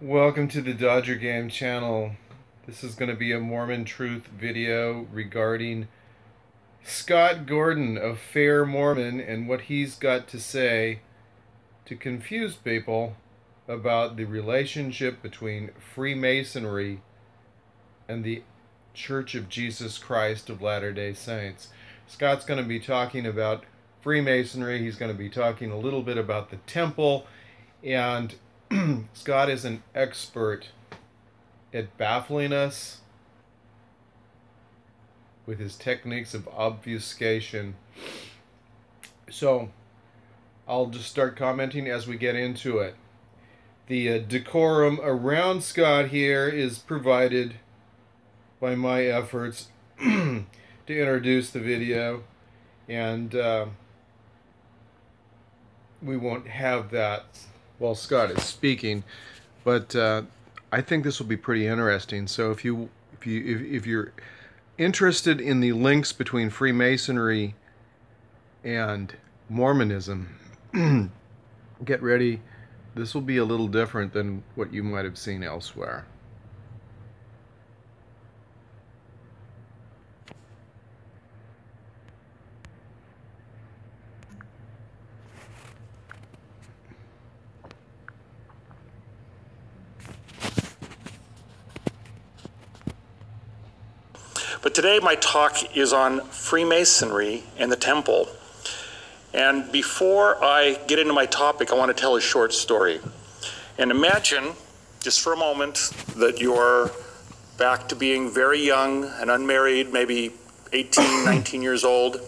Welcome to the Dodger Game channel. This is going to be a Mormon truth video regarding Scott Gordon of Fairmormon and what he's got to say to confuse people about the relationship between Freemasonry and the Church of Jesus Christ of Latter-day Saints. Scott's going to be talking about Freemasonry. He's going to be talking a little bit about the temple, and Scott is an expert at baffling us with his techniques of obfuscation. So I'll just start commenting as we get into it. The decorum around Scott here is provided by my efforts to introduce the video, and we won't have that while Scott is speaking, but I think this will be pretty interesting. So if you're interested in the links between Freemasonry and Mormonism, get ready. This will be a little different than what you might have seen elsewhere. But today my talk is on Freemasonry and the temple. And before I get into my topic, I want to tell a short story. And imagine, just for a moment, that you're back to being very young and unmarried, maybe 18, 19 years old,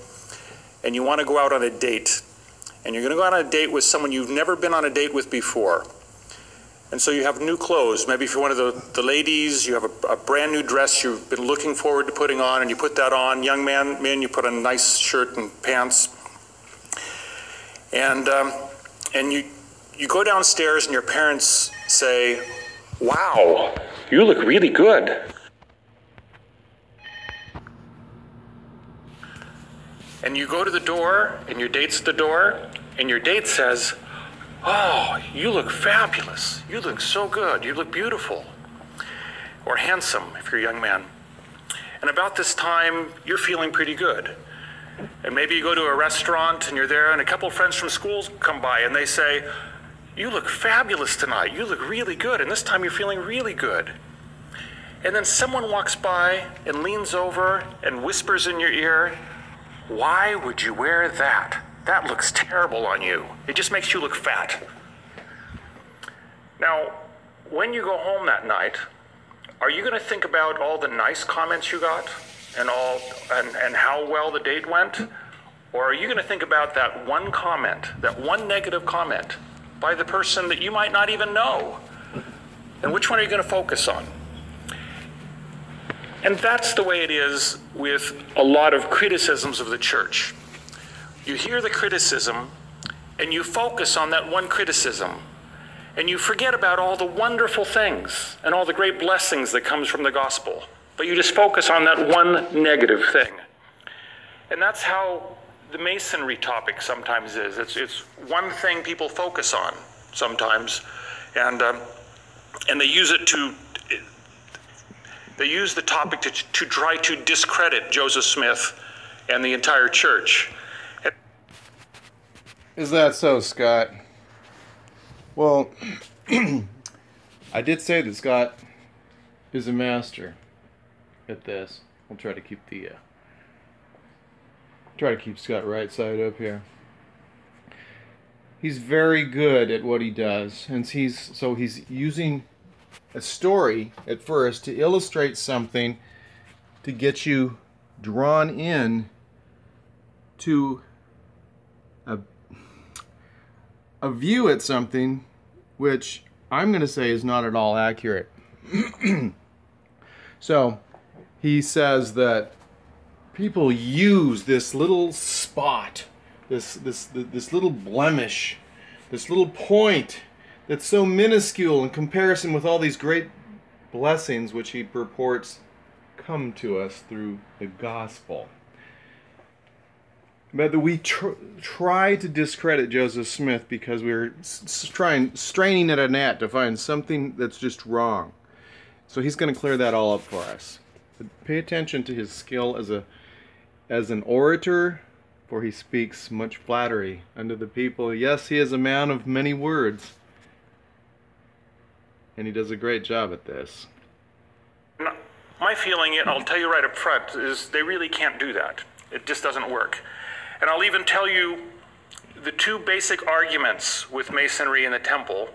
and you want to go out on a date. And you're going to go out on a date with someone you've never been on a date with before. And so you have new clothes. Maybe if you're one of the ladies, you have a brand new dress you've been looking forward to putting on, and you put that on. Young men, you put on a nice shirt and pants. And you go downstairs and your parents say, "Wow, you look really good." And you go to the door, and your date's at the door, and your date says, "Oh, you look fabulous. You look so good. You look beautiful." Or handsome, if you're a young man. And about this time, you're feeling pretty good. And maybe you go to a restaurant and you're there, and a couple of friends from school come by and they say, "You look fabulous tonight. You look really good." And this time you're feeling really good. And then someone walks by and leans over and whispers in your ear, "Why would you wear that? That looks terrible on you. It just makes you look fat." Now, when you go home that night, are you going to think about all the nice comments you got and how well the date went? Or are you going to think about that one comment, that one negative comment by the person that you might not even know? And which one are you going to focus on? And that's the way it is with a lot of criticisms of the church. You hear the criticism, and you focus on that one criticism, and you forget about all the wonderful things and all the great blessings that comes from the gospel. But you just focus on that one negative thing. And that's how the Masonry topic sometimes is. It's one thing people focus on sometimes, and they use it they use the topic to try to discredit Joseph Smith and the entire church. Is that so, Scott? Well, I did say that Scott is a master at this. I'll try to keep Scott right side up here. He's very good at what he does, and he's using a story at first to illustrate something to get you drawn in to a view at something which I'm going to say is not at all accurate. So he says that people use this little spot, this little blemish, this little point that's so minuscule in comparison with all these great blessings which he purports come to us through the gospel. But we try to discredit Joseph Smith because we're straining at a gnat to find something that's just wrong. So he's going to clear that all up for us. But pay attention to his skill as an orator, for he speaks much flattery unto the people. Yes, he is a man of many words, and he does a great job at this. My feeling, and I'll tell you right up front, is they really can't do that. It just doesn't work. And I'll even tell you the two basic arguments with Masonry in the temple.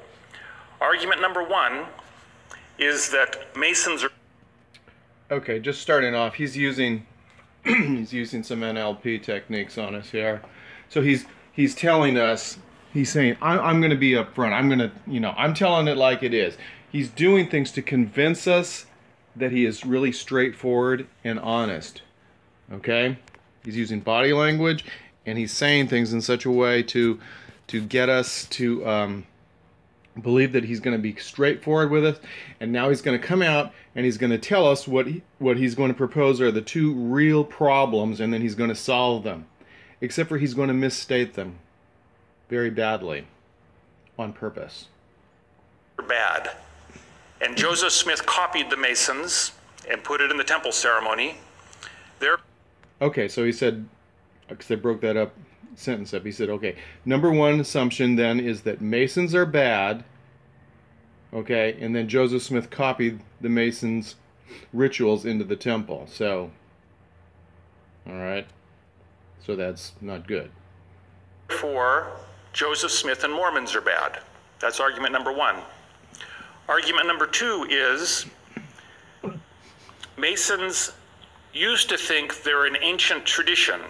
Argument number one is that Masons are... Okay, just starting off, he's using he's using some NLP techniques on us here. So he's telling us, he's saying, I'm going to be up front. I'm going to, I'm telling it like it is. He's doing things to convince us that he is really straightforward and honest. Okay? He's using body language, and he's saying things in such a way to get us to believe that he's going to be straightforward with us. And now he's going to come out and he's going to tell us what he's going to propose are the two real problems, and then he's going to solve them. Except for he's going to misstate them very badly on purpose. Bad. And Joseph Smith copied the Masons and put it in the temple ceremony. Okay, so he said, because I broke that sentence up, he said, okay, number one assumption then is that Masons are bad, okay, and then Joseph Smith copied the Masons' rituals into the temple. So, all right, so that's not good. Therefore, Joseph Smith and Mormons are bad. That's argument number one. Argument number two is Masons used to think they're an ancient tradition.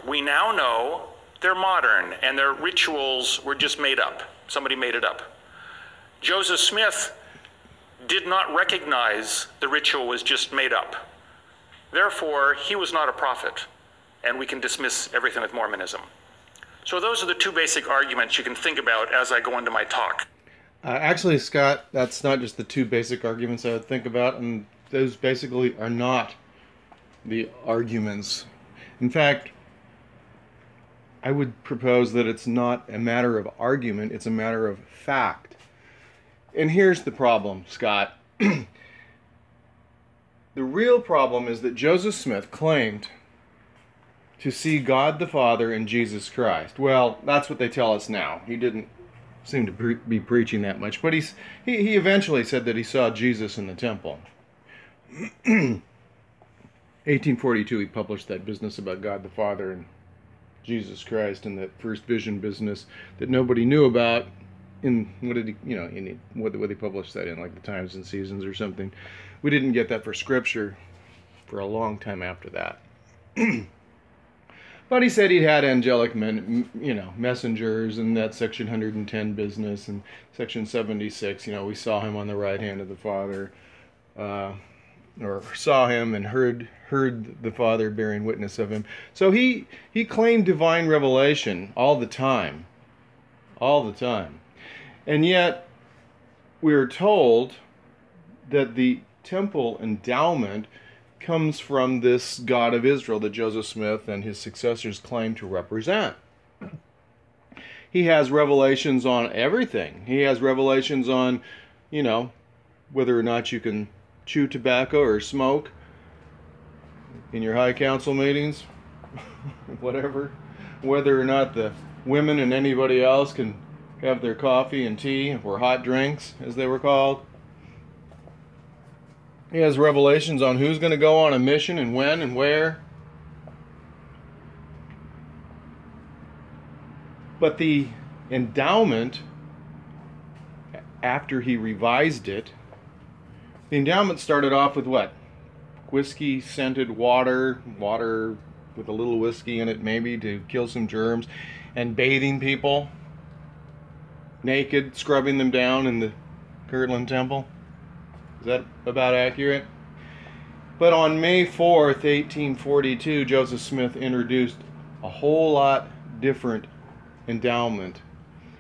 We now know they're modern and their rituals were just made up. Somebody made it up. Joseph Smith did not recognize the ritual was just made up. Therefore, he was not a prophet, and we can dismiss everything with Mormonism. So those are the two basic arguments you can think about as I go into my talk. Actually, Scott, that's not just the two basic arguments I would think about, and those basically are not the arguments. In fact, I would propose that it's not a matter of argument, it's a matter of fact. And here's the problem, Scott. The real problem is that Joseph Smith claimed to see God the Father in Jesus Christ. Well, that's what they tell us now. He didn't seem to be preaching that much, but he eventually said that he saw Jesus in the temple. 1842, he published that business about God the Father and Jesus Christ, and that first vision business that nobody knew about. In what did he, what they published that in, like the Times and Seasons or something. We didn't get that for Scripture for a long time after that. But he said he'd had angelic messengers, and that Section 110 business, and Section 76. We saw him on the right hand of the Father. Or saw him and heard the Father bearing witness of him. So he claimed divine revelation all the time. And yet we are told that the temple endowment comes from this God of Israel that Joseph Smith and his successors claim to represent. He has revelations on everything. He has revelations on, whether or not you can chew tobacco or smoke in your high council meetings, whatever, whether or not the women and anybody else can have their coffee and tea, or hot drinks as they were called. He has revelations on who's going to go on a mission and when and where. But the endowment, after he revised it, the endowment started off with what? Whiskey-scented water with a little whiskey in it maybe to kill some germs, and bathing people naked, scrubbing them down in the Kirtland Temple. Is that about accurate? But on May 4th, 1842, Joseph Smith introduced a whole lot different endowment,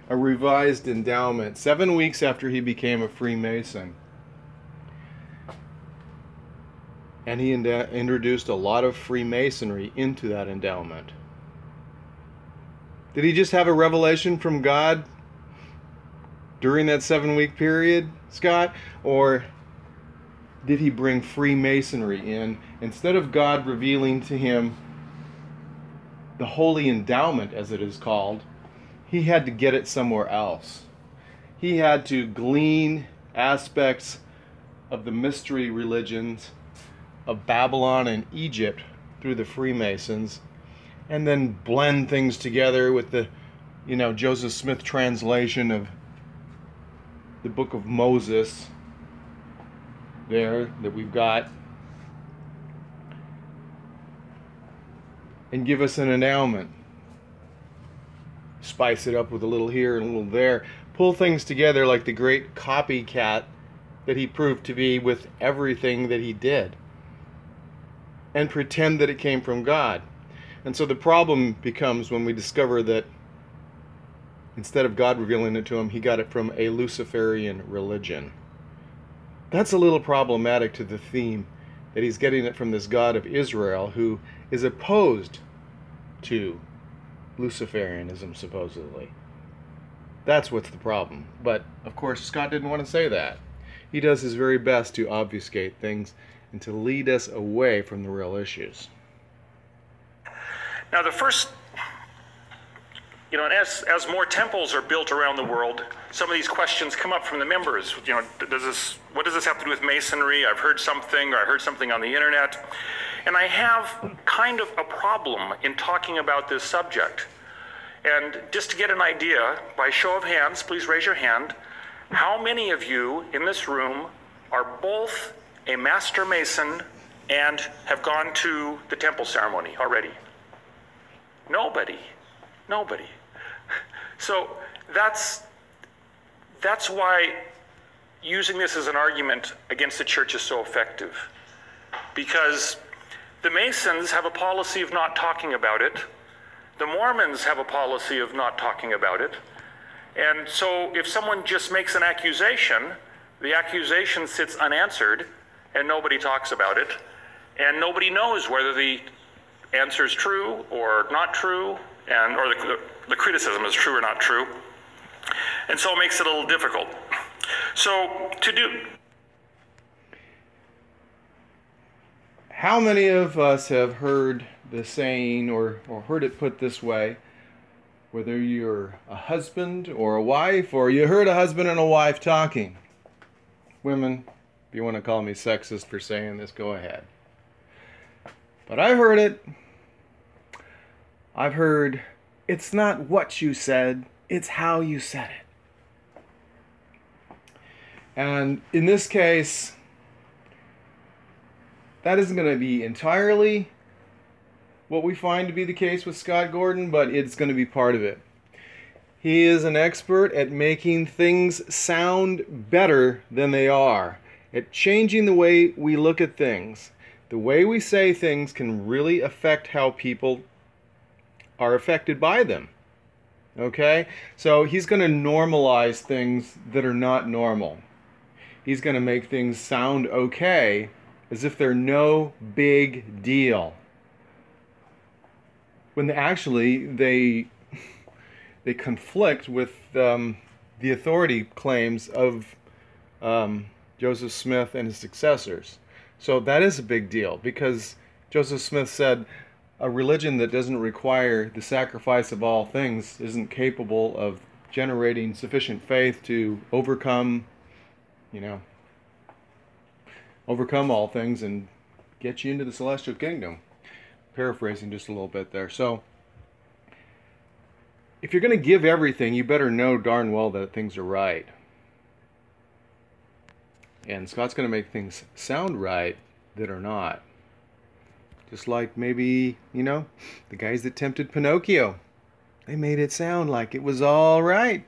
a revised endowment, 7 weeks after he became a Freemason. And he introduced a lot of Freemasonry into that endowment. Did he just have a revelation from God during that 7-week period, Scott? Or did he bring Freemasonry in? Instead of God revealing to him the holy endowment, as it is called, he had to get it somewhere else. He had to glean aspects of the mystery religions of Babylon and Egypt through the Freemasons, and then blend things together with the, Joseph Smith translation of the book of Moses there that we've got, and give us an endowment. Spice it up with a little here and a little there. Pull things together like the great copycat that he proved to be with everything that he did, and pretend that it came from God. And so the problem becomes when we discover that instead of God revealing it to him, he got it from a Luciferian religion. That's a little problematic to the theme that he's getting it from this God of Israel who is opposed to Luciferianism, supposedly. That's what's the problem. But, of course, Scott didn't want to say that. He does his very best to obfuscate things and to lead us away from the real issues. Now, the first, as more temples are built around the world, some of these questions come up from the members. What does this have to do with Masonry? I've heard something, or I heard something on the internet. And I have kind of a problem in talking about this subject. And just to get an idea, by show of hands, please raise your hand, how many of you in this room are both a Master Mason and have gone to the temple ceremony already? Nobody. So that's why using this as an argument against the church is so effective. Because the Masons have a policy of not talking about it. The Mormons have a policy of not talking about it. And so if someone just makes an accusation, the accusation sits unanswered and nobody talks about it. And nobody knows whether the answer is true or not true, or the criticism is true or not true. And so it makes it a little difficult. So how many of us have heard the saying or heard it put this way, whether you're a husband or a wife, or you heard a husband and a wife talking? Women, if you want to call me sexist for saying this, go ahead. But I've heard it. I've heard, it's not what you said, it's how you said it. And in this case, that isn't going to be entirely what we find to be the case with Scott Gordon, but it's going to be part of it. He is an expert at making things sound better than they are, at changing the way we look at things. The way we say things can really affect how people are affected by them. Okay? So he's going to normalize things that are not normal. He's going to make things sound okay, as if they're no big deal, when actually they conflict with the authority claims of Joseph Smith and his successors. So that is a big deal, because Joseph Smith said a religion that doesn't require the sacrifice of all things isn't capable of generating sufficient faith to overcome all things and get you into the celestial kingdom. Paraphrasing just a little bit there. So if you're going to give everything, you better know darn well that things are right. And Scott's going to make things sound right that are not. Just like maybe, the guys that tempted Pinocchio. They made it sound like it was all right.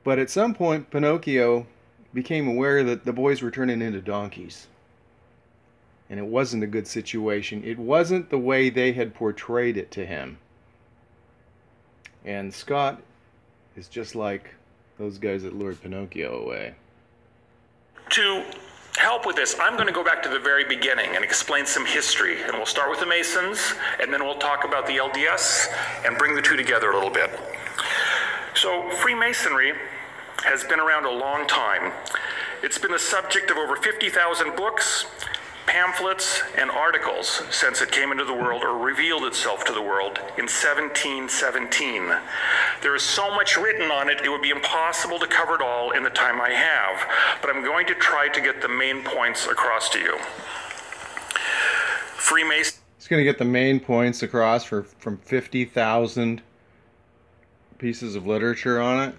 But at some point, Pinocchio became aware that the boys were turning into donkeys. And it wasn't a good situation. It wasn't the way they had portrayed it to him. And Scott is just like those guys that lured Pinocchio away. To help with this, I'm going to go back to the very beginning and explain some history. And we'll start with the Masons, and then we'll talk about the LDS and bring the two together a little bit. So Freemasonry has been around a long time. It's been the subject of over 50,000 books, pamphlets, and articles since it came into the world or revealed itself to the world in 1717. There is so much written on it, it would be impossible to cover it all in the time I have, but I'm going to try to get the main points across to you. Freemasonry. He's going to get the main points across from 50,000 pieces of literature on it.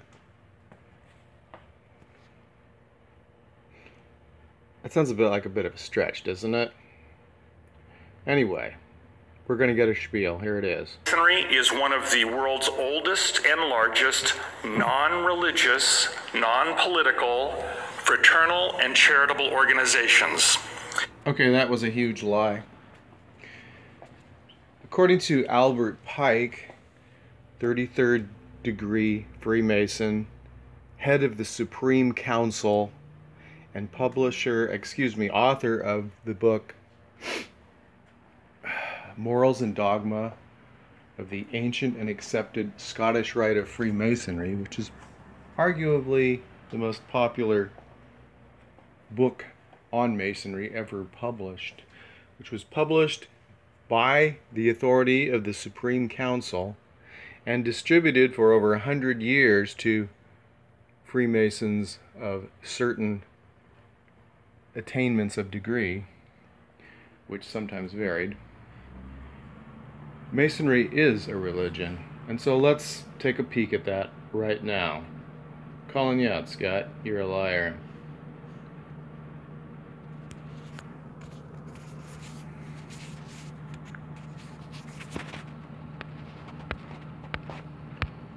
That sounds a bit of a stretch, doesn't it? Anyway, we're going to get a spiel. Here it is. Masonry is one of the world's oldest and largest non-religious, non-political, fraternal, and charitable organizations. Okay, that was a huge lie. According to Albert Pike, 33rd degree Freemason, head of the Supreme Council, and author of the book Morals and Dogma of the Ancient and Accepted Scottish Rite of Freemasonry, which is arguably the most popular book on Masonry ever published, which was published by the authority of the Supreme Council and distributed for over 100 years to Freemasons of certain attainments of degree, which sometimes varied. Masonry is a religion, and so let's take a peek at that right now. Calling you out, Scott. You're a liar.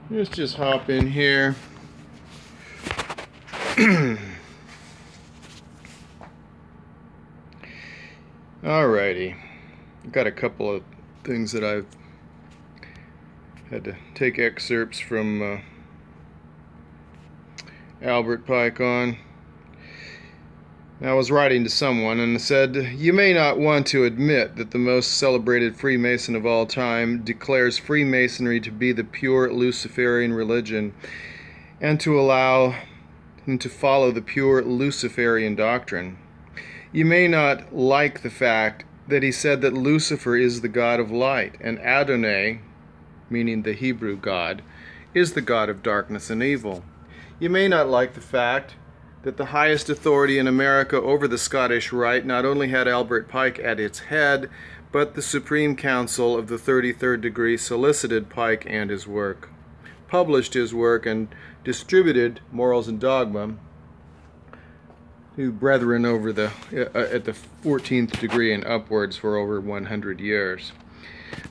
Let's just hop in here. Alrighty, I've got a couple of things that I've had to take excerpts from Albert Pike on. I was writing to someone and said, "You may not want to admit that the most celebrated Freemason of all time declares Freemasonry to be the pure Luciferian religion and to allow and to follow the pure Luciferian doctrine. You may not like the fact that he said that Lucifer is the god of light, and Adonai, meaning the Hebrew God, is the god of darkness and evil. You may not like the fact that the highest authority in America over the Scottish Rite not only had Albert Pike at its head, but the Supreme Council of the 33rd degree solicited Pike and his work, published his work, and distributed Morals and Dogma to brethren over at the 14th degree and upwards for over 100 years.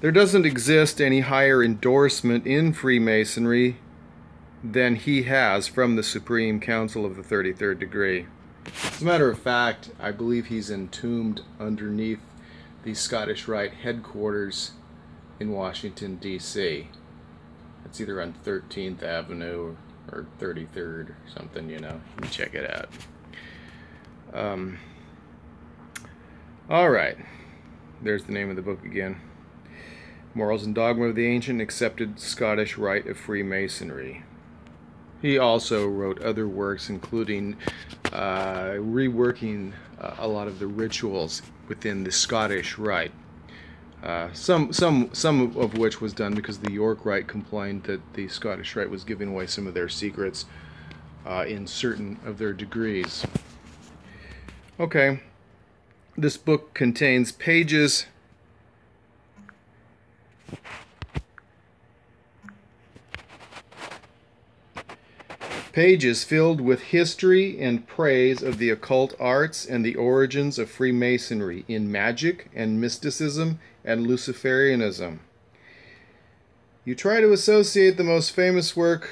There doesn't exist any higher endorsement in Freemasonry than he has from the Supreme Council of the 33rd degree. As a matter of fact, I believe he's entombed underneath the Scottish Rite headquarters in Washington, D.C. It's either on 13th Avenue or 33rd or something, you know. You can check it out. Alright, there's the name of the book again. Morals and Dogma of the Ancient Accepted Scottish Rite of Freemasonry. He also wrote other works, including reworking a lot of the rituals within the Scottish Rite. Some of which was done because the York Rite complained that the Scottish Rite was giving away some of their secrets in certain of their degrees. Okay, this book contains pages filled with history and praise of the occult arts and the origins of Freemasonry in magic and mysticism and Luciferianism. You try to associate the most famous work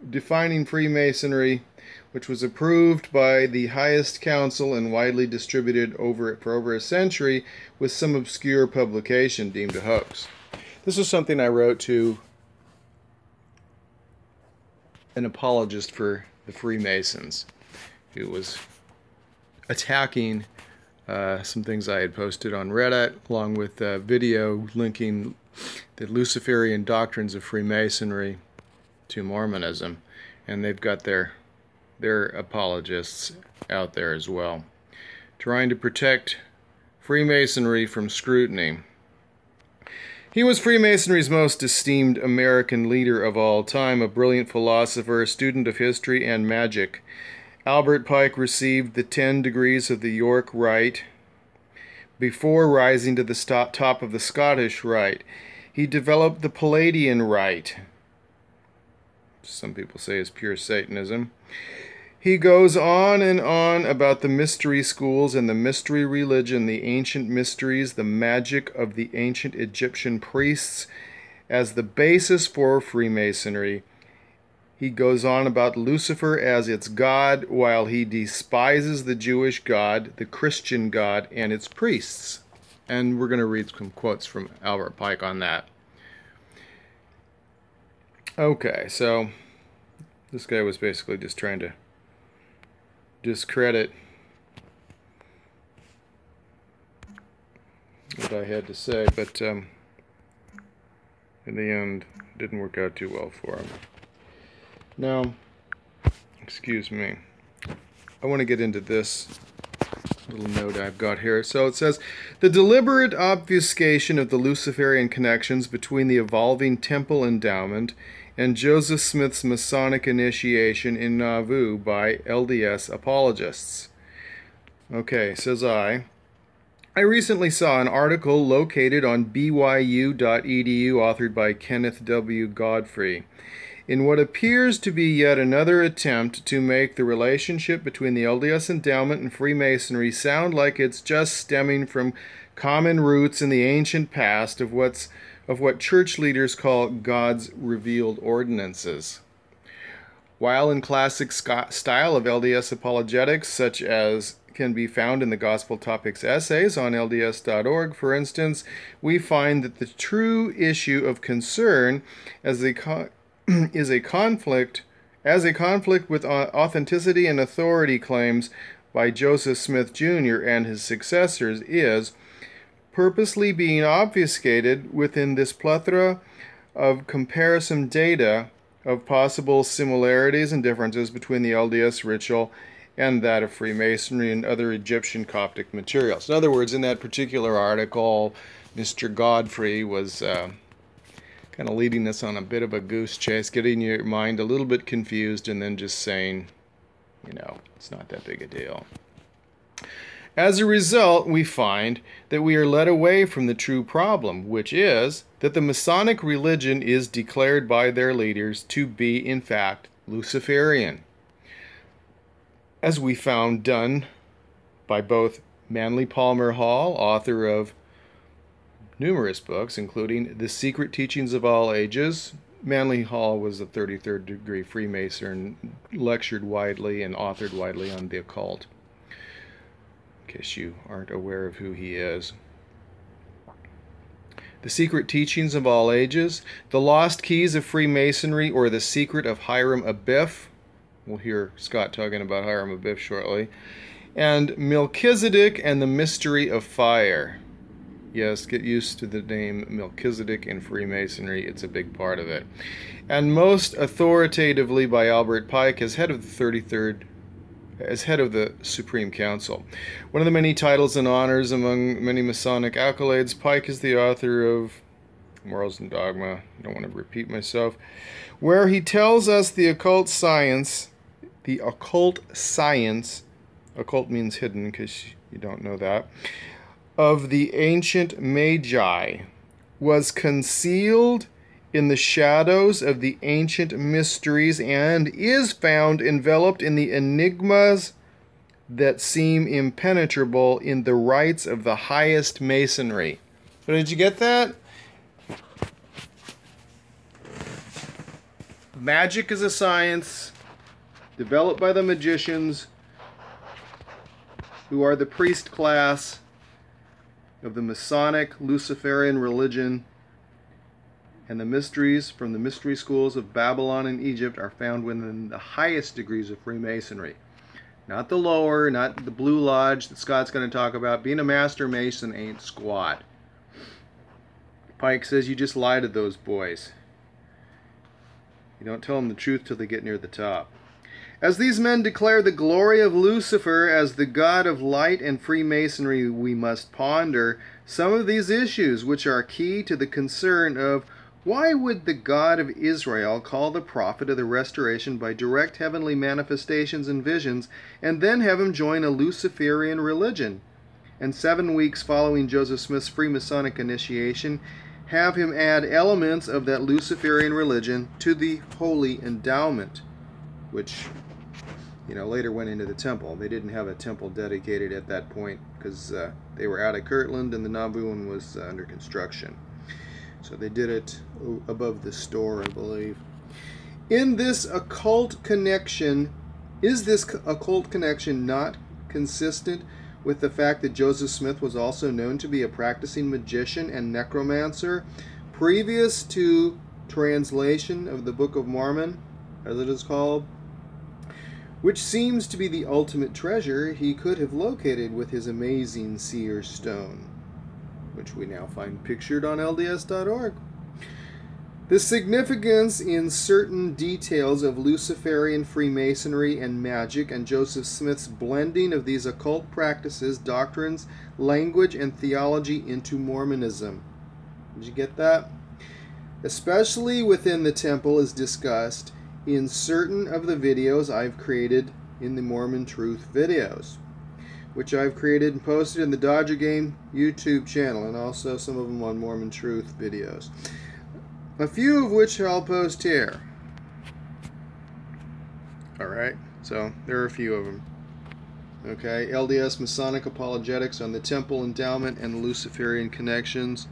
defining Freemasonry, which was approved by the highest council and widely distributed for over a century, with some obscure publication deemed a hoax. This is something I wrote to an apologist for the Freemasons, who was attacking some things I had posted on Reddit, along with a video linking the Luciferian doctrines of Freemasonry to Mormonism, and they've got their apologists out there as well, trying to protect Freemasonry from scrutiny. He was Freemasonry's most esteemed American leader of all time, a brilliant philosopher, a student of history and magic. Albert Pike received the 10 degrees of the York Rite before rising to the top of the Scottish Rite. He developed the Palladian Rite. Some people say is pure Satanism. He goes on and on about the mystery schools and the mystery religion, the ancient mysteries, the magic of the ancient Egyptian priests as the basis for Freemasonry. He goes on about Lucifer as its god, while he despises the Jewish God, the Christian God, and its priests. And we're going to read some quotes from Albert Pike on that. Okay, so this guy was basically just trying to discredit what I had to say, but in the end, it didn't work out too well for him. Now, excuse me, I want to get into this little note I've got here. So it says, the deliberate obfuscation of the Luciferian connections between the evolving temple endowment and Joseph Smith's Masonic initiation in Nabu by LDS Apologists. Okay, says I recently saw an article located on byu.edu authored by Kenneth W. Godfrey in what appears to be yet another attempt to make the relationship between the LDS Endowment and Freemasonry sound like it's just stemming from common roots in the ancient past of what church leaders call God's revealed ordinances. While in classic style of LDS apologetics, such as can be found in the Gospel Topics essays on LDS.org, for instance, we find that the true issue of concern is a conflict with authenticity and authority claims by Joseph Smith Jr. and his successors is purposely being obfuscated within this plethora of comparison data of possible similarities and differences between the LDS ritual and that of Freemasonry and other Egyptian Coptic materials. In other words, in that particular article, Mr. Godfrey was kind of leading us on a bit of a goose chase, getting your mind a little bit confused, and then just saying, you know, it's not that big a deal. As a result, we find that we are led away from the true problem, which is that the Masonic religion is declared by their leaders to be, in fact, Luciferian, as we found done by both Manly Palmer Hall, author of numerous books, including The Secret Teachings of All Ages. Manly Hall was a 33rd degree Freemason, lectured widely and authored widely on the occult, in case you aren't aware of who he is. The Secret Teachings of All Ages, The Lost Keys of Freemasonry, or The Secret of Hiram Abiff. We'll hear Scott talking about Hiram Abiff shortly. And Melchizedek and the Mystery of Fire. Yes, get used to the name Melchizedek in Freemasonry. It's a big part of it. And most authoritatively by Albert Pike as head of the Supreme Council. One of the many titles and honors among many Masonic accolades, Pike is the author of Morals and Dogma. I don't want to repeat myself. Where he tells us the occult science, occult means hidden in case you don't know that, of the ancient Magi was concealed in the shadows of the ancient mysteries and is found enveloped in the enigmas that seem impenetrable in the rites of the highest Masonry. So did you get that? Magic is a science developed by the magicians who are the priest class of the Masonic Luciferian religion, and the mysteries from the mystery schools of Babylon and Egypt are found within the highest degrees of Freemasonry. Not the lower, not the Blue Lodge that Scott's going to talk about. Being a Master Mason ain't squat. Pike says you just lie to those boys. You don't tell them the truth till they get near the top. As these men declare the glory of Lucifer as the god of light and Freemasonry, we must ponder some of these issues which are key to the concern of why would the God of Israel call the prophet of the restoration by direct heavenly manifestations and visions and then have him join a Luciferian religion? And 7 weeks following Joseph Smith's Freemasonic initiation, have him add elements of that Luciferian religion to the Holy Endowment, which, you know, later went into the temple. They didn't have a temple dedicated at that point because they were out of Kirtland and the Nabu one was under construction. So they did it above the store, I believe. In this occult connection, is this occult connection not consistent with the fact that Joseph Smith was also known to be a practicing magician and necromancer previous to translation of the Book of Mormon, as it is called, which seems to be the ultimate treasure he could have located with his amazing seer stone, which we now find pictured on LDS.org. The significance in certain details of Luciferian Freemasonry and magic and Joseph Smith's blending of these occult practices, doctrines, language, and theology into Mormonism. Did you get that? Especially within the temple is discussed in certain of the videos I've created in the Mormon Truth videos, which I've created and posted in the Dodger Game YouTube channel, and also some of them on Mormon Truth videos. A few of which I'll post here. Alright, so there are a few of them. Okay, LDS Masonic Apologetics on the Temple Endowment and Luciferian Connections,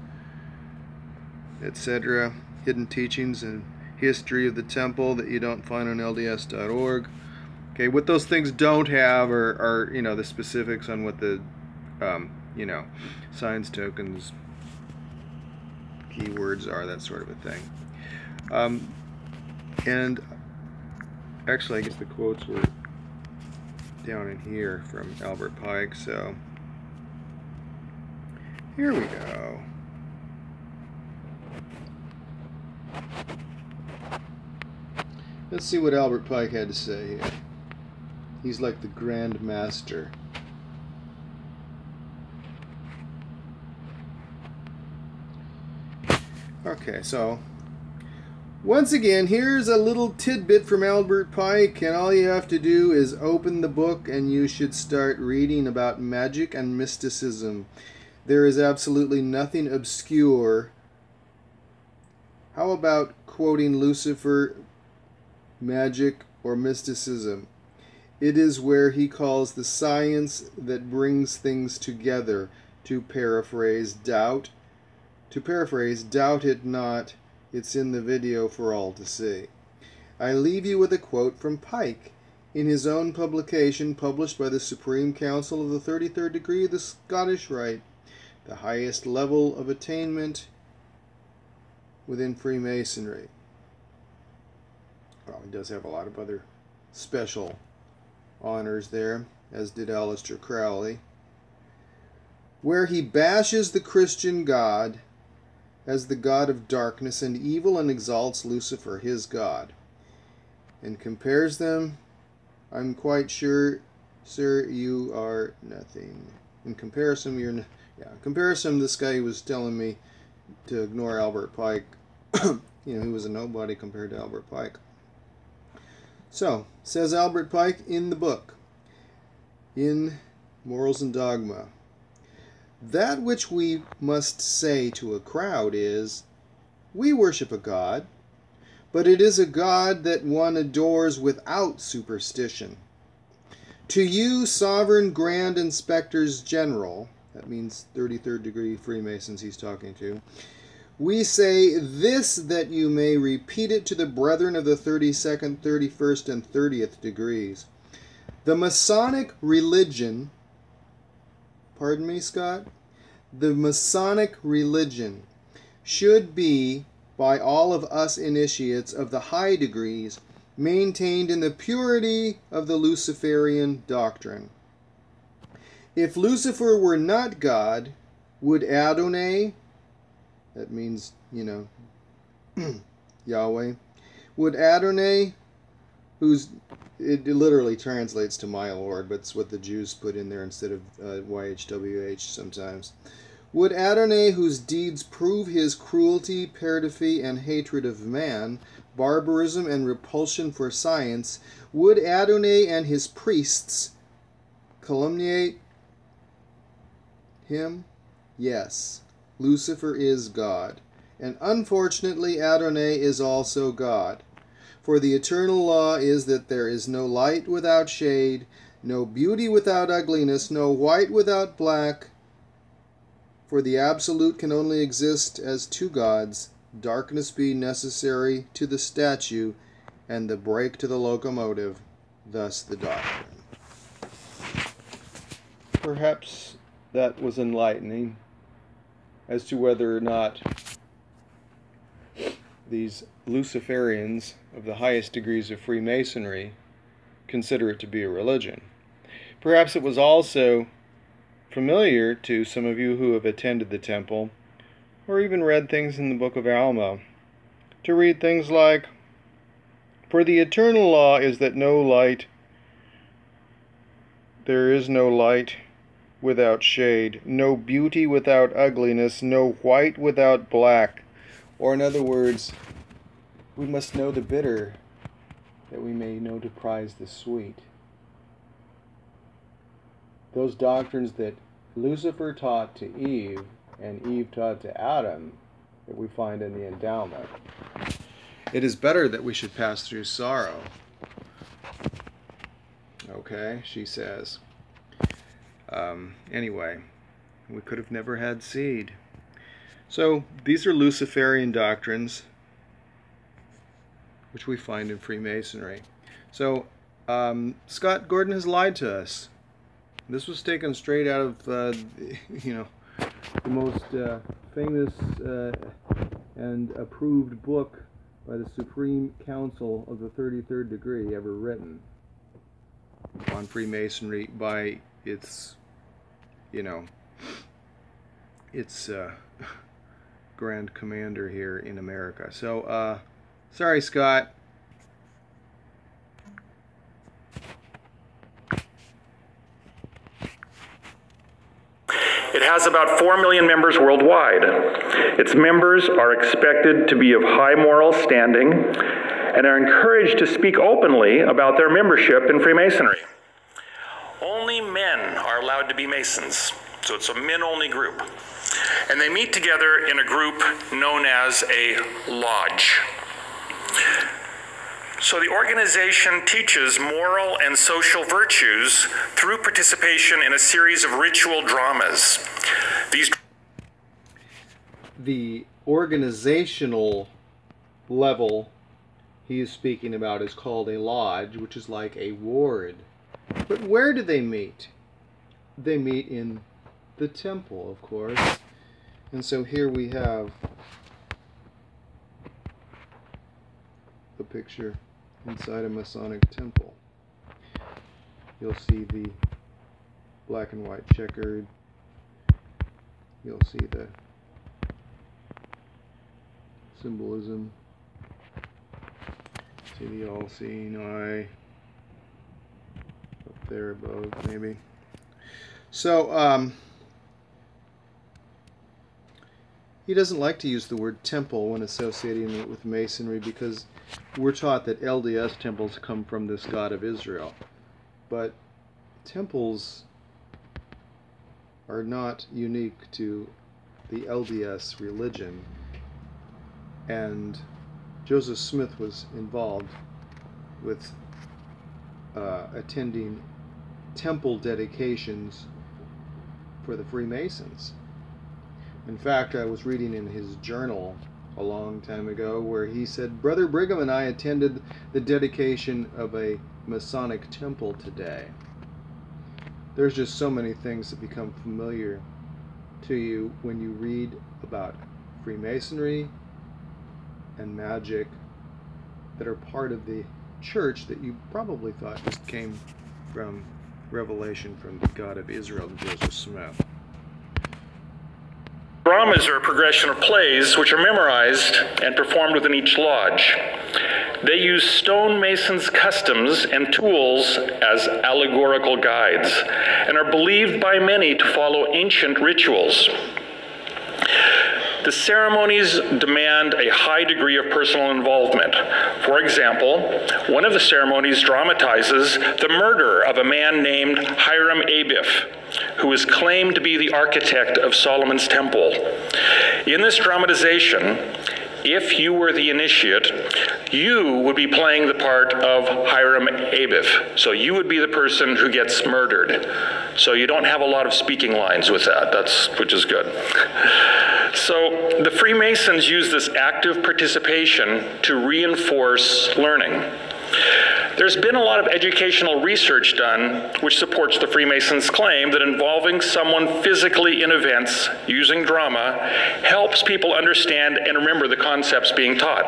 etc. Hidden Teachings and History of the Temple that you don't find on LDS.org. Okay, what those things don't have are you know, the specifics on what the, you know, signs, tokens, keywords are, that sort of a thing. And actually, I guess the quotes were down in here from Albert Pike, so here we go. Let's see what Albert Pike had to say here. He's like the Grand Master. Okay, so once again, here's a little tidbit from Albert Pike, and all you have to do is open the book and you should start reading about magic and mysticism. There is absolutely nothing obscure. How about quoting Lucifer, magic, or mysticism? It is where he calls the science that brings things together. To paraphrase, doubt it not. It's in the video for all to see. I leave you with a quote from Pike in his own publication published by the Supreme Council of the 33rd degree of the Scottish Rite, the highest level of attainment within Freemasonry. Well, he does have a lot of other special honors there, as did Aleister Crowley, where he bashes the Christian God as the god of darkness and evil and exalts Lucifer, his god, and compares them. I'm quite sure, sir, you are nothing. In comparison, in comparison, this guy was telling me to ignore Albert Pike. You know, he was a nobody compared to Albert Pike. So, says Albert Pike in the book, in Morals and Dogma, that which we must say to a crowd is, we worship a God, but it is a God that one adores without superstition. To you, sovereign grand inspectors general, that means 33rd degree Freemasons he's talking to, we say this that you may repeat it to the brethren of the 32nd, 31st, and 30th degrees. The Masonic religion, pardon me, Scott? The Masonic religion should be, by all of us initiates of the high degrees, maintained in the purity of the Luciferian doctrine. If Lucifer were not God, would Adonai, that means, Yahweh, would Adonai, it literally translates to my Lord, but it's what the Jews put in there instead of YHWH sometimes. Would Adonai, whose deeds prove his cruelty, perfidy, and hatred of man, barbarism, and repulsion for science, would Adonai and his priests calumniate him? Yes, Lucifer is God, and unfortunately Adonai is also God. For the eternal law is that there is no light without shade, no beauty without ugliness, no white without black. For the absolute can only exist as two gods, darkness being necessary to the statue, and the brake to the locomotive, thus the doctrine. Perhaps that was enlightening as to whether or not these Luciferians of the highest degrees of Freemasonry consider it to be a religion. Perhaps it was also familiar to some of you who have attended the temple or even read things in the Book of Alma to read things like, "For the eternal law is that there is no light without shade, no beauty without ugliness, no white without black." Or in other words, we must know the bitter that we may know to prize the sweet. Those doctrines that Lucifer taught to Eve and Eve taught to Adam that we find in the Endowment. It is better that we should pass through sorrow. Okay, she says. Anyway, we could have never had seed. So these are Luciferian doctrines which we find in Freemasonry. So Scott Gordon has lied to us. This was taken straight out of the most famous and approved book by the Supreme Council of the 33rd degree ever written on Freemasonry by its Grand Commander here in America. So, sorry, Scott. It has about 4 million members worldwide. Its members are expected to be of high moral standing and are encouraged to speak openly about their membership in Freemasonry. Only men are allowed to be Masons, so it's a men-only group. And they meet together in a group known as a lodge. So the organization teaches moral and social virtues through participation in a series of ritual dramas. The organizational level he is speaking about is called a lodge, which is like a ward. But where do they meet? They meet in the temple, of course. And so here we have a picture inside a Masonic temple. You'll see the black and white checkered. You'll see the symbolism. See the all-seeing eye up there above, maybe. So, he doesn't like to use the word temple when associating it with Masonry because we're taught that LDS temples come from this God of Israel. But temples are not unique to the LDS religion. And Joseph Smith was involved with attending temple dedications for the Freemasons. In fact, I was reading in his journal a long time ago where he said, "Brother Brigham and I attended the dedication of a Masonic temple today." There's just so many things that become familiar to you when you read about Freemasonry and magic that are part of the church that you probably thought just came from revelation from the God of Israel, Joseph Smith. Dramas are a progression of plays which are memorized and performed within each lodge. They use stonemasons' customs and tools as allegorical guides and are believed by many to follow ancient rituals. The ceremonies demand a high degree of personal involvement. For example, one of the ceremonies dramatizes the murder of a man named Hiram Abiff, who is claimed to be the architect of Solomon's temple. In this dramatization, if you were the initiate, you would be playing the part of Hiram Abiff. So you would be the person who gets murdered. So you don't have a lot of speaking lines with that, which is good. So the Freemasons use this active participation to reinforce learning. There's been a lot of educational research done which supports the Freemasons' claim that involving someone physically in events using drama helps people understand and remember the concepts being taught.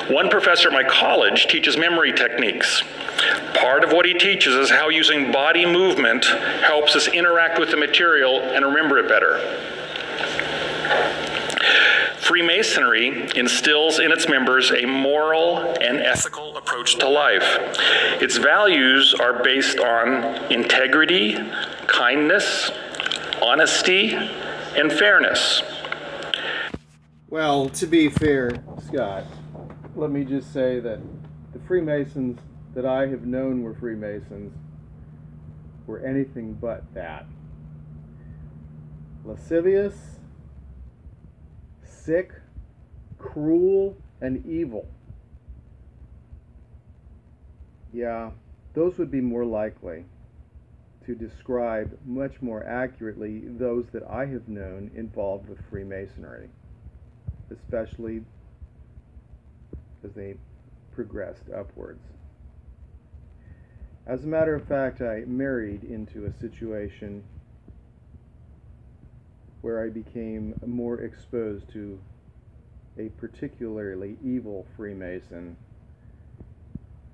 One professor at my college teaches memory techniques. Part of what he teaches is how using body movement helps us interact with the material and remember it better. Freemasonry instills in its members a moral and ethical approach to life. Its values are based on integrity, kindness, honesty, and fairness. Well, to be fair, Scott, let me just say that the Freemasons that I have known were Freemasons were anything but that. Lascivious, sick, cruel, and evil. Yeah, those would be more likely to describe much more accurately those that I have known involved with Freemasonry, especially as they progressed upwards. As a matter of fact, I married into a situation where I became more exposed to a particularly evil Freemason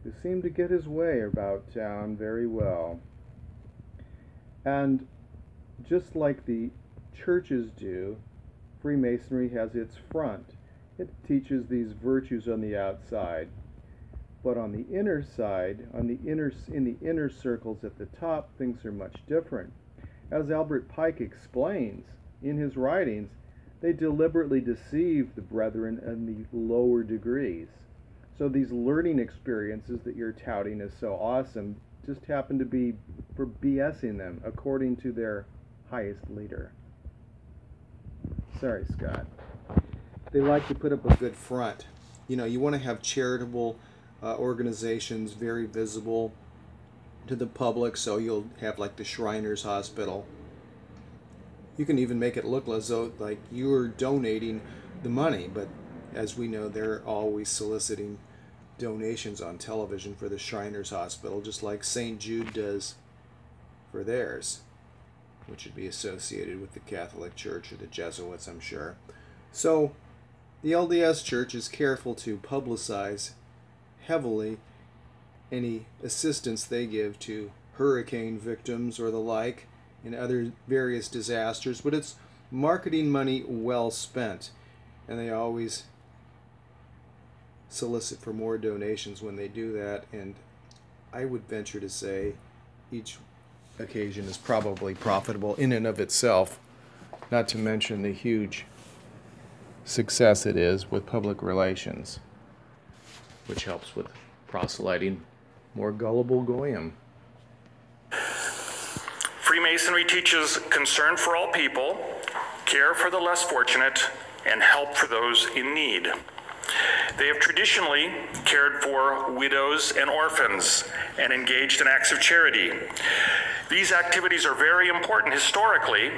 who seemed to get his way about town very well. And just like the churches do, Freemasonry has its front. It teaches these virtues on the outside. But on the inner side, in the inner circles at the top, things are much different. As Albert Pike explains in his writings, they deliberately deceive the brethren in the lower degrees. So these learning experiences that you're touting as so awesome just happen to be for BSing them according to their highest leader. Sorry, Scott. They like to put up a good front. You know, you want to have charitable organizations very visible to the public, so you'll have like the Shriners Hospital. You can even make it look as though like you're donating the money, but as we know, they're always soliciting donations on television for the Shriners Hospital, just like St. Jude does for theirs, which would be associated with the Catholic Church or the Jesuits, I'm sure. So the LDS Church is careful to publicize heavily any assistance they give to hurricane victims or the like and other various disasters, but it's marketing money well spent, and they always solicit for more donations when they do that, and I would venture to say each occasion is probably profitable in and of itself, not to mention the huge success it is with public relations, which helps with proselyting more gullible goyim. Freemasonry teaches concern for all people, care for the less fortunate, and help for those in need. They have traditionally cared for widows and orphans and engaged in acts of charity. These activities are very important historically,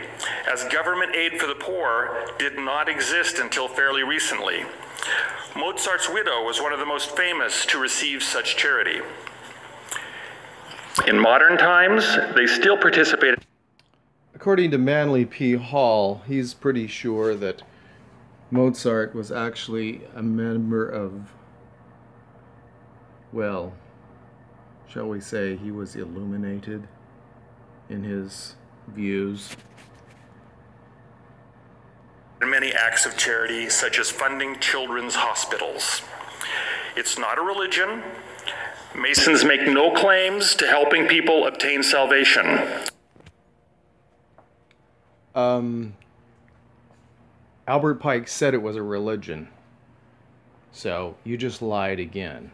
as government aid for the poor did not exist until fairly recently. Mozart's widow was one of the most famous to receive such charity. In modern times, they still participated. According to Manly P. Hall, he's pretty sure that Mozart was actually a member of well, shall we say he was illuminated in his views. Many acts of charity, such as funding children's hospitals. It's not a religion. Masons make no claims to helping people obtain salvation. Albert Pike said it was a religion. So you just lied again.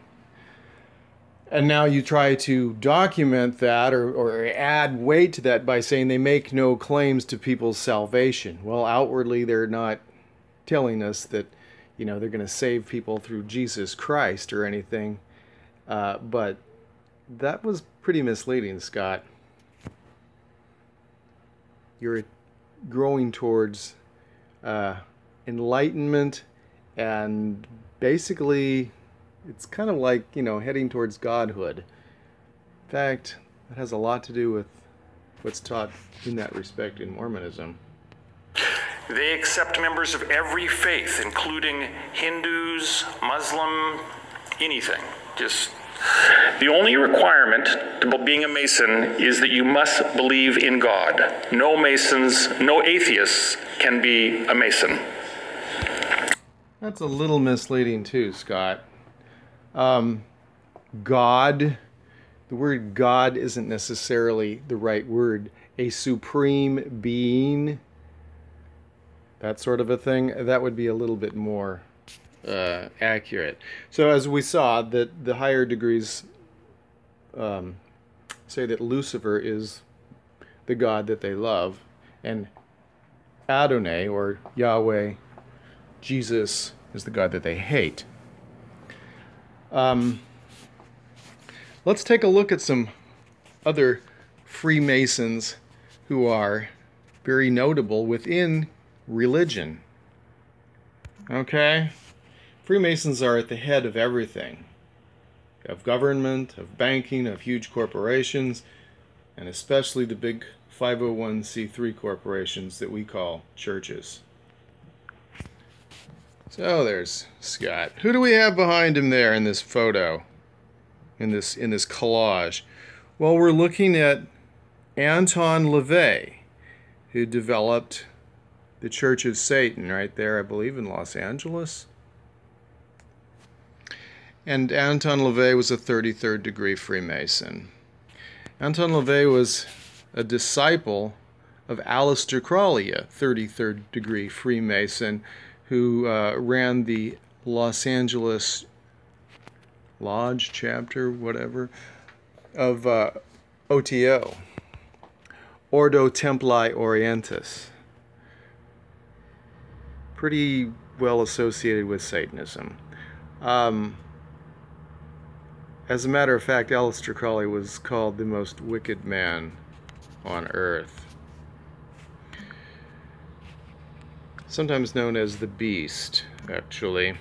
And now you try to document that or add weight to that by saying they make no claims to people's salvation. Well, outwardly they're not telling us that, you know, they're going to save people through Jesus Christ or anything. But that was pretty misleading, Scott. You're growing towards enlightenment, and basically it's kind of like, you know, heading towards godhood. In fact, that has a lot to do with what's taught in that respect in Mormonism. They accept members of every faith, including Hindus, Muslim, anything. Just the only requirement to being a Mason is that you must believe in God. No Masons, no atheists can be a Mason. That's a little misleading too, Scott. God, the word God isn't necessarily the right word. A supreme being, that sort of a thing, that would be a little bit more accurate. So as we saw, that the higher degrees say that Lucifer is the God that they love, and Adonai, or Yahweh, Jesus, is the God that they hate. Let's take a look at some other Freemasons who are very notable within religion. Okay? Freemasons are at the head of everything. Of government, of banking, of huge corporations, and especially the big 501c3 corporations that we call churches. So there's Scott. Who do we have behind him there in this photo? In this collage? Well, we're looking at Anton LaVey, who developed the Church of Satan right there, I believe, in Los Angeles. And Anton LaVey was a 33rd degree Freemason. Anton LaVey was a disciple of Aleister Crowley, a 33rd degree Freemason, who ran the Los Angeles Lodge chapter, whatever, of OTO, Ordo Templi Orientis. Pretty well associated with Satanism. As a matter of fact, Aleister Crowley was called the most wicked man on earth. Sometimes known as the Beast, actually.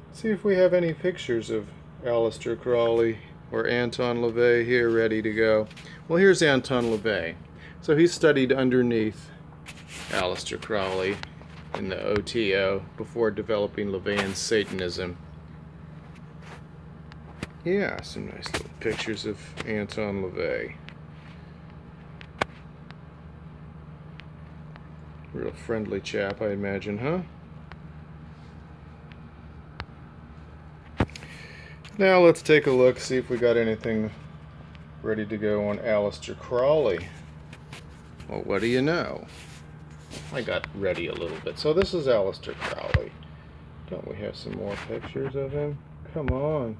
Let's see if we have any pictures of Aleister Crowley or Anton LaVey here ready to go. Well, here's Anton LaVey. So he studied underneath Aleister Crowley in the OTO before developing LaVeyan Satanism. Yeah, some nice little pictures of Anton LaVey. Real friendly chap, I imagine, huh? Now let's take a look, see if we got anything ready to go on Aleister Crowley. Well, what do you know? I got ready a little bit. So this is Aleister Crowley. Don't we have some more pictures of him? Come on.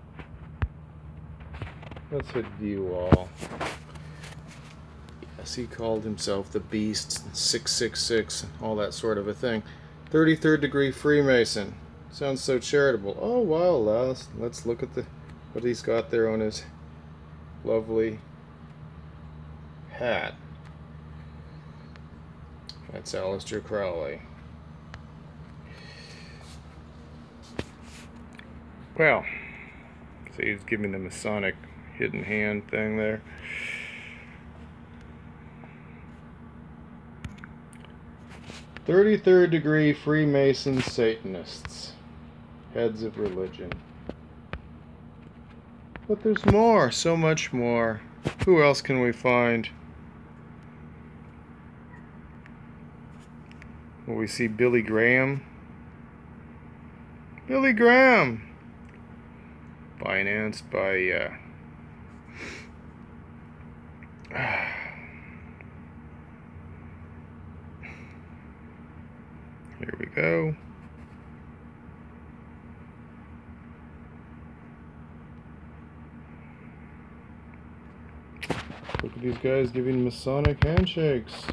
Let's hit view all. Yes, he called himself the Beast, 666, all that sort of a thing. 33rd degree Freemason. Sounds so charitable. Oh, wow, let's look at what he's got there on his lovely hat. That's Aleister Crowley. Well, see, he's giving the Masonic hidden hand thing there. "33rd degree Freemason Satanists, heads of religion." But there's more, so much more. Who else can we find? Will we see Billy Graham? Billy Graham! Financed by, here we go. Look at these guys giving Masonic handshakes.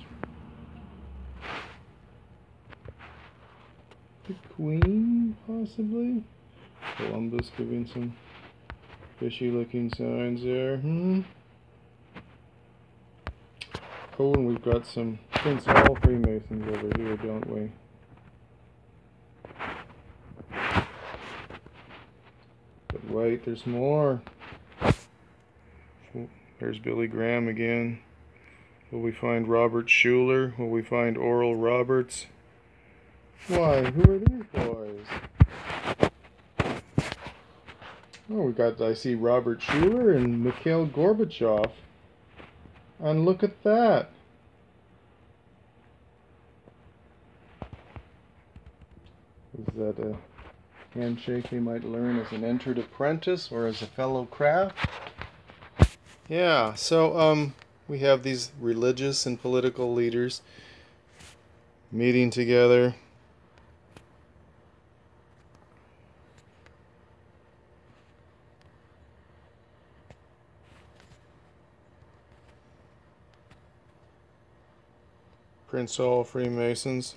The Queen, possibly? Columbus giving some fishy looking signs there. Oh, and we've got some Prince Hall Freemasons over here, don't we? But wait, there's more. There's Billy Graham again. Will we find Robert Schuller? Will we find Oral Roberts? Why, who are these boys? Oh, I see Robert Schuller and Mikhail Gorbachev. And look at that. Is that a handshake they might learn as an entered apprentice or as a fellow craft? Yeah, so we have these religious and political leaders meeting together. Prince Hall Freemasons.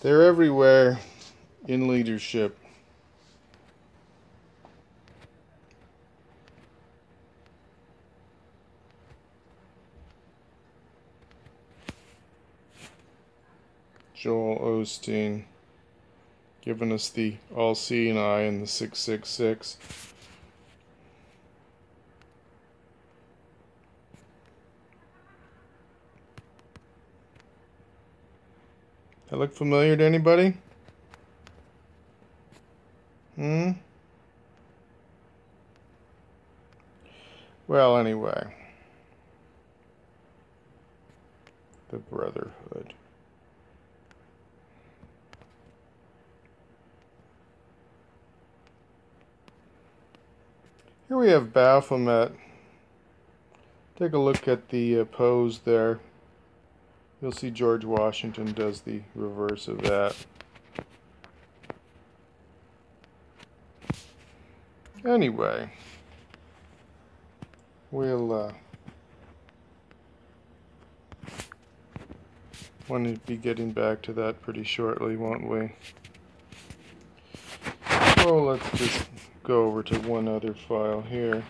They're everywhere in leadership. Joel Osteen giving us the all-seeing eye and the 666. That look familiar to anybody? Well, anyway. The Brotherhood. Here we have Baphomet. Take a look at the pose there. You'll see George Washington does the reverse of that. Anyway, we'll want to be getting back to that pretty shortly, won't we? Oh, let's just go over to one other file here.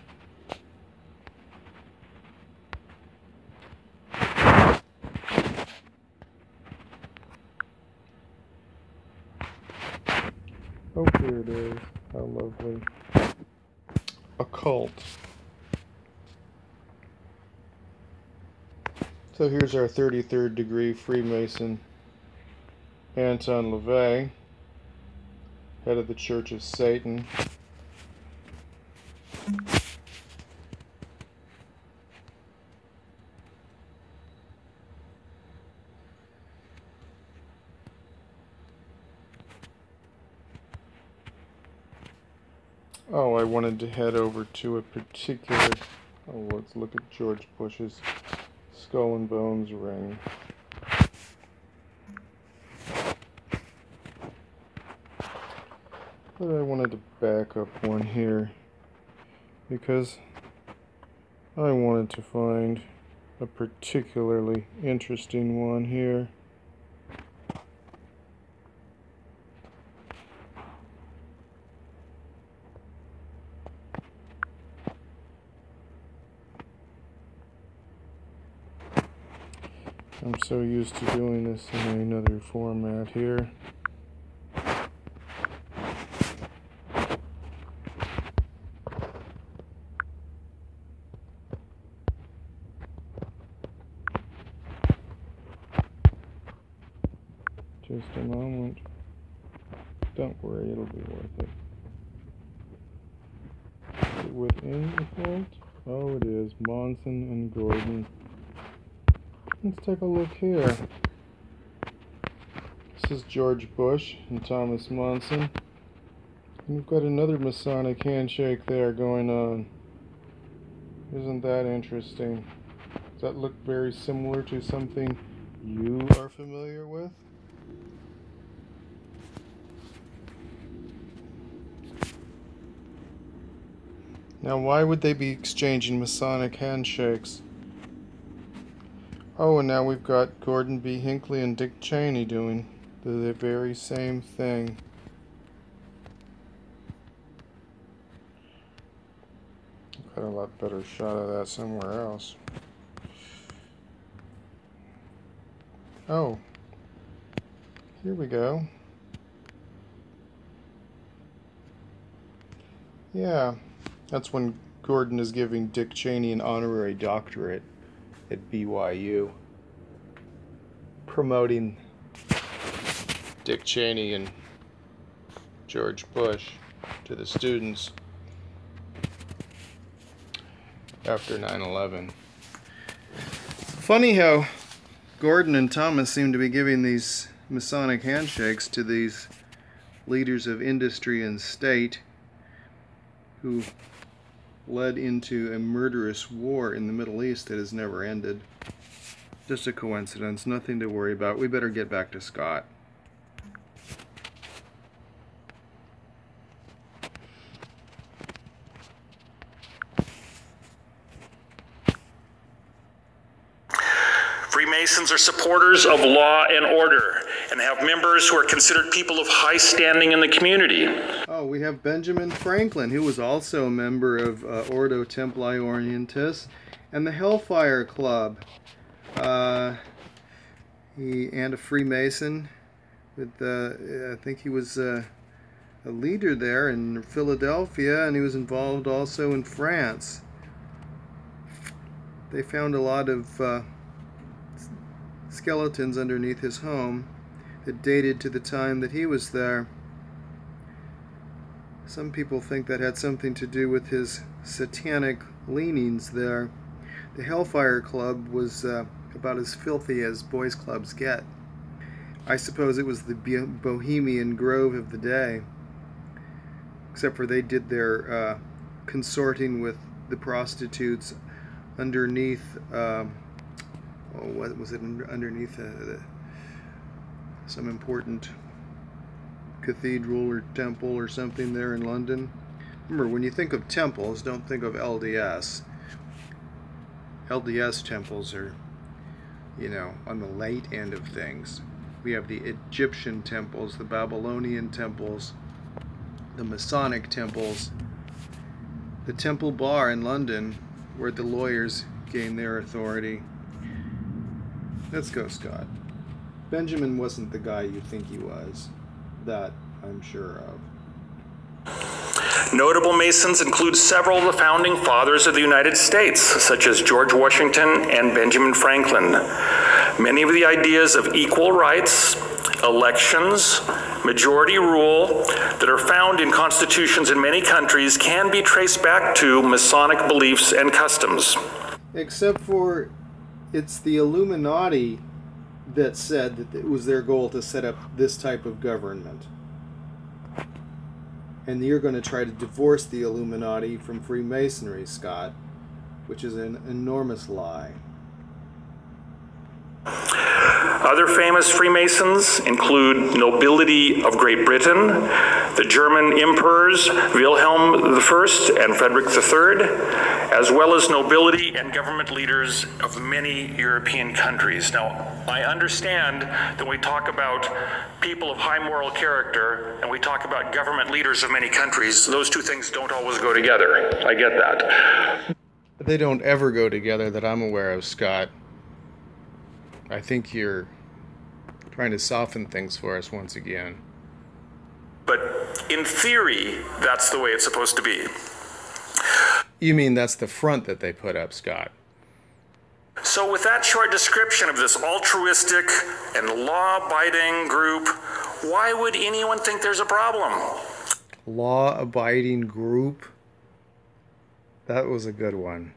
Oh, here it is. How lovely. Occult. So here's our 33rd degree Freemason, Anton LaVey, head of the Church of Satan. Oh, I wanted to head over to a particular... Oh, let's look at George Bush's Skull and Bones ring. But I wanted to back up one here because I wanted to find a particularly interesting one here. I'm so used to doing this in another format here. Just a moment. Don't worry, it'll be worth it. Is it within the cult? Oh, it is. Monson and Gordon. Let's take a look here. This is George Bush and Thomas Monson. And we've got another Masonic handshake there going on. Isn't that interesting? Does that look very similar to something you are familiar with? Now, why would they be exchanging Masonic handshakes? Oh, and now we've got Gordon B. Hinckley and Dick Cheney doing the very same thing. Got a lot better shot of that somewhere else. Oh, here we go. Yeah, that's when Gordon is giving Dick Cheney an honorary doctorate at BYU, promoting Dick Cheney and George Bush to the students after 9/11. Funny how Gordon and Thomas seem to be giving these Masonic handshakes to these leaders of industry and state who led into a murderous war in the Middle East that has never ended. Just a coincidence, nothing to worry about. We better get back to Scott. Freemasons are supporters of law and order and have members who are considered people of high standing in the community. Oh, we have Benjamin Franklin, who was also a member of Ordo Templi Orientis and the Hellfire Club. And a Freemason. With I think he was a leader there in Philadelphia, and he was involved also in France. They found a lot of skeletons underneath his home that dated to the time that he was there. Some people think that had something to do with his satanic leanings there. The Hellfire Club was about as filthy as boys' clubs get. I suppose it was the Bohemian Grove of the day, except for they did their consorting with the prostitutes underneath what was it, underneath some important cathedral or temple or something there in London. Remember, when you think of temples, don't think of LDS. LDS temples are, you know, on the late end of things. We have the Egyptian temples, the Babylonian temples, the Masonic temples, the Temple Bar in London, where the lawyers gain their authority. Let's go, Scott. Benjamin wasn't the guy you think he was. That I'm sure of. Notable Masons include several of the founding fathers of the United States, such as George Washington and Benjamin Franklin. Many of the ideas of equal rights, elections, majority rule that are found in constitutions in many countries can be traced back to Masonic beliefs and customs. Except for it's the Illuminati that said that it was their goal to set up this type of government. And you're going to try to divorce the Illuminati from Freemasonry, Scott, which is an enormous lie. Other famous Freemasons include nobility of Great Britain, the German emperors Wilhelm I and Frederick III, as well as nobility and government leaders of many European countries. Now, I understand that we talk about people of high moral character and we talk about government leaders of many countries. Those two things don't always go together. I get that. They don't ever go together that I'm aware of, Scott. I think you're trying to soften things for us once again. But in theory, that's the way it's supposed to be. You mean that's the front that they put up, Scott? So with that short description of this altruistic and law-abiding group, why would anyone think there's a problem? Law-abiding group? That was a good one.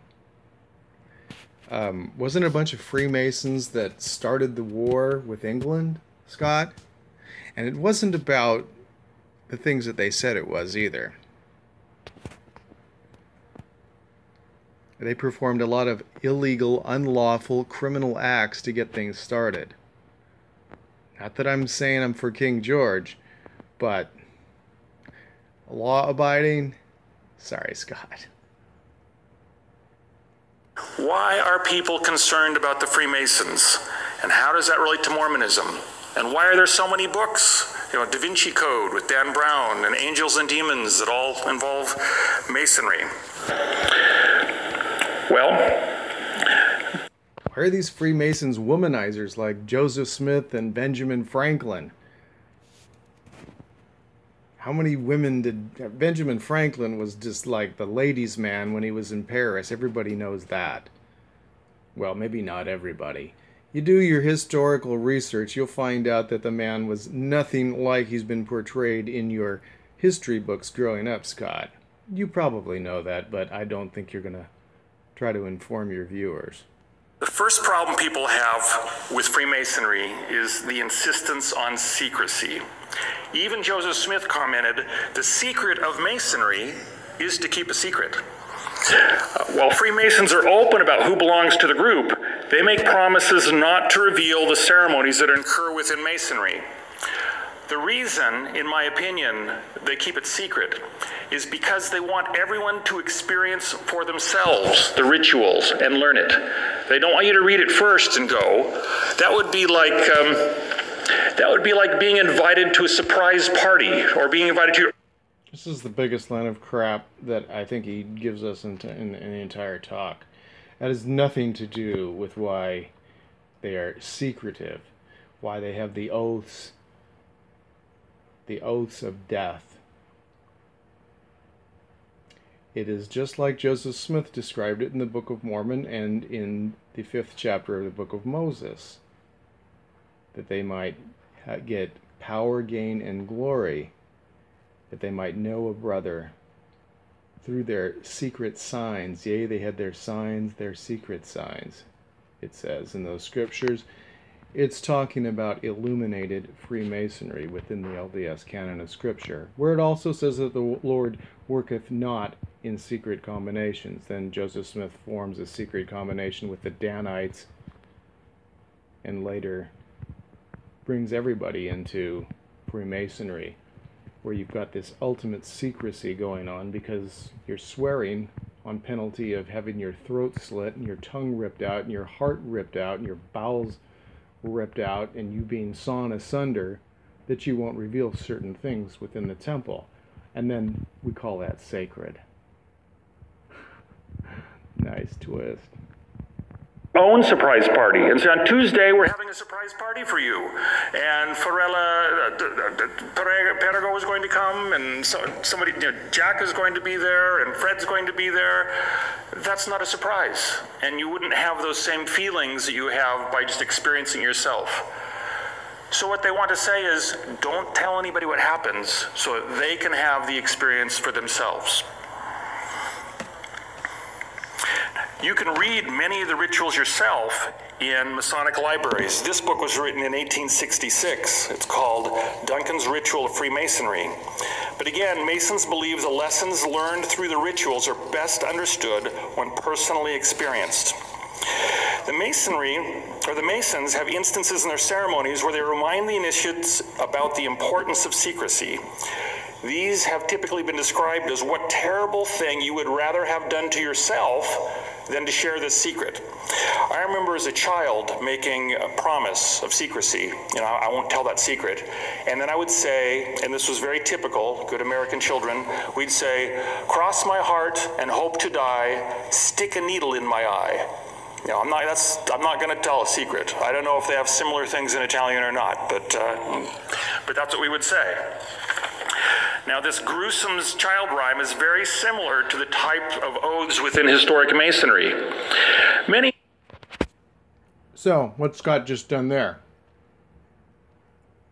Wasn't it a bunch of Freemasons that started the war with England, Scott? And it wasn't about the things that they said it was either. They performed a lot of illegal, unlawful, criminal acts to get things started. Not that I'm saying I'm for King George, but law-abiding? Sorry, Scott. Why are people concerned about the Freemasons? And how does that relate to Mormonism? And why are there so many books? You know, Da Vinci Code with Dan Brown and Angels and Demons that all involve Masonry. Well, why are these Freemasons womanizers like Joseph Smith and Benjamin Franklin? How many women did... Benjamin Franklin was just like the ladies' man when he was in Paris. Everybody knows that. Well, maybe not everybody. You do your historical research, you'll find out that the man was nothing like he's been portrayed in your history books growing up, Scott. You probably know that, but I don't think you're going to try to inform your viewers. The first problem people have with Freemasonry is the insistence on secrecy. Even Joseph Smith commented, the secret of Masonry is to keep a secret. While Freemasons are open about who belongs to the group, they make promises not to reveal the ceremonies that occur within Masonry. The reason, in my opinion, they keep it secret is because they want everyone to experience for themselves the rituals and learn it. They don't want you to read it first and go. That would be like being invited to a surprise party or being invited to your... This is the biggest line of crap that I think he gives us in the entire talk. That has nothing to do with why they are secretive, why they have the oaths of death. It is just like Joseph Smith described it in the Book of Mormon and in the 5th chapter of the Book of Moses, that they might get power, gain, and glory, that they might know a brother through their secret signs. Yea, they had their signs, their secret signs, it says in those scriptures. It's talking about illuminated Freemasonry within the LDS canon of Scripture, where it also says that the Lord worketh not in secret combinations. Then Joseph Smith forms a secret combination with the Danites and later brings everybody into Freemasonry, where you've got this ultimate secrecy going on because you're swearing on penalty of having your throat slit and your tongue ripped out and your heart ripped out and your bowels ripped out and you being sawn asunder, that you won't reveal certain things within the temple. And then we call that sacred. Nice twist. Own surprise party. And so on Tuesday, we're having a surprise party for you. And Farella Perego is going to come, and somebody, Jack is going to be there, and Fred's going to be there. That's not a surprise. And you wouldn't have those same feelings that you have by just experiencing yourself. So what they want to say is, don't tell anybody what happens so that they can have the experience for themselves. You can read many of the rituals yourself in Masonic libraries. This book was written in 1866. It's called Duncan's Ritual of Freemasonry. But again, Masons believe the lessons learned through the rituals are best understood when personally experienced. The Masons have instances in their ceremonies where they remind the initiates about the importance of secrecy. These have typically been described as what terrible thing you would rather have done to yourself than to share this secret. I remember as a child making a promise of secrecy. I won't tell that secret. And then I would say, and this was very typical, good American children, we'd say, cross my heart and hope to die, stick a needle in my eye. I'm not going to tell a secret. I don't know if they have similar things in Italian or not, but that's what we would say. Now, this gruesome child rhyme is very similar to the type of oaths within historic Masonry. So, what's Scott just done there?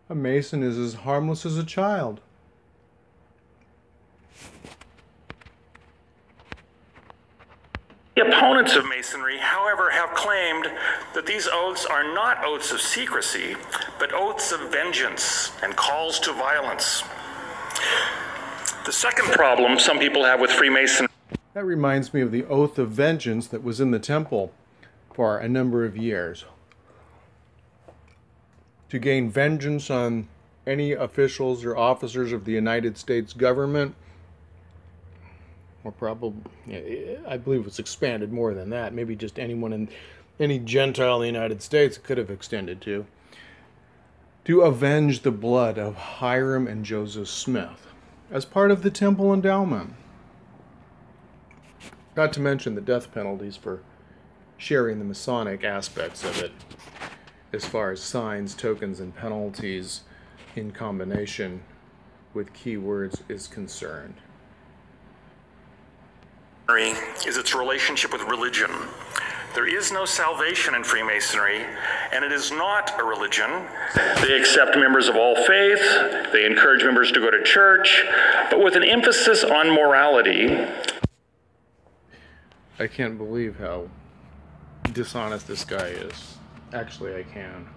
A Mason is as harmless as a child. The opponents of Masonry, however, have claimed that these oaths are not oaths of secrecy, but oaths of vengeance and calls to violence. The second problem some people have with Freemasonry. That reminds me of the oath of vengeance that was in the temple for a number of years. To gain vengeance on any officials or officers of the United States government, or probably, I believe it's expanded more than that. Maybe just anyone in any Gentile in the United States it could have extended to avenge the blood of Hiram and Joseph Smith as part of the temple endowment. Not to mention the death penalties for sharing the Masonic aspects of it, as far as signs, tokens, and penalties in combination with keywords is concerned. Is its relationship with religion. There is no salvation in Freemasonry, and it is not a religion. They accept members of all faiths, they encourage members to go to church, but with an emphasis on morality. I can't believe how dishonest this guy is. Actually, I can.